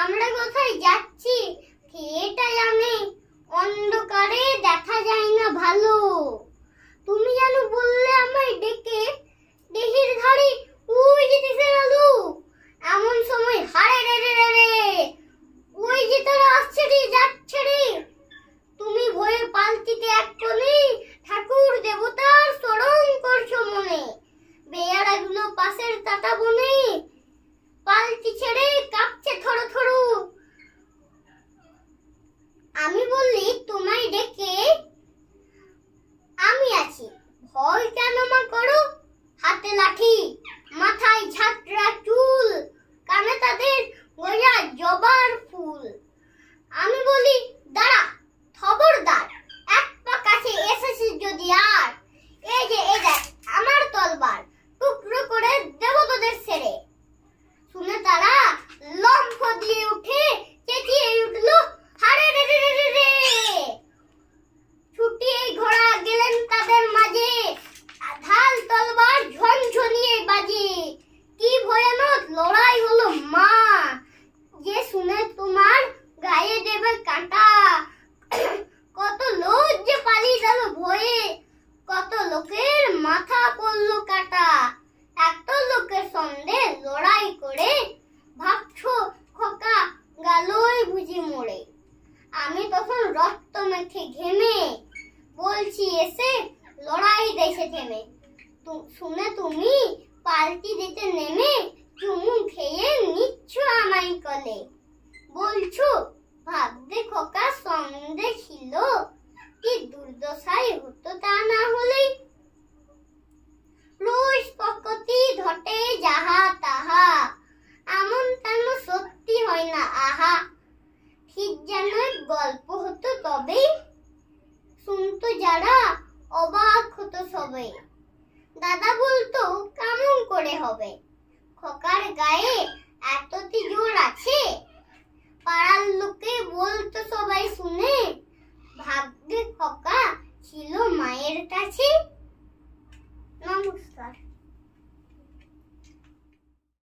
আমরা কোথায় যাচ্ছি সেটা জানি, অন্ধকারে দেখা যায় না ভালো। তুমি যেন বললে আমায় ডেকে, দেহির ধারে ওই যে দিশের আলো। এমন সময় হারে রে রে রে রে, ওই যে তারা আসছে রে, যাচ্ছে রে। তুমি ভয়ে পালতিতে এক কোণে ঠাকুর দেবতার স্মরণ করছো মনে। বেয়ারাগুলো পাশের তাতা বনে পালতি ছেড়ে কাঁপছে থরো থরো। আমি বললি তোমায় ডেকে, আমি আছি, ভয় কেন মা করো। হাতে লাঠি, মাথায় ঝাঁকড়া চুল, কানে তাদের গোয়া জবার ফুল। আমি বলি দাঁড়া, খবরদার, এক পা কাছে এসেছিস যদি আর, এই যে এই দেখ আমার তলবার, টুকরো করে দেব তোদের ছেড়ে। শুনে তারা লম্ফ দিয়ে উঠে চেঁচিয়ে উঠলো, হারে রে রে রে রে রে। ছুটিয়ে ঘোড়া গেলেন তাদের মাঝে, ঢাল তলবার ঝনঝনিয়ে বাজে। কি ভয়ানক লড়াই হলো মা, যে শুনে তোমার গায়ে দেবে কাঁটা। কত লোক যে পালিয়ে গেল ভয়ে, কত লোকের মাথা পড়লো কাটা। এত লোকের সঙ্গে লড়াই করে ভাবছো খোকা গেলই বুঝি মরে। আমি তখন রক্ত মেখে ঘেমে বলছি এসে লড়াই দেশে থেমে। শুনে তুমি পাল্টি দিতে নেমে চুমু খেয়ে নিচ্ছ আমায় কলে। বলছো ভাববে খোকা সঙ্গে ছিল, কি দুর্দশাই হতো তা না হলেই। রোজ পকতি ঘটে যাহা তাহা, এমন তেন সত্যি হয় না আহা। ঠিক যেন গল্প হতো তবেই, শুনতো যারা অবাক হতো সবে। দাদা বলতো কেমন করে হবে, খোকার গায়ে এতটি জোর আছে। পাড়ার লোকে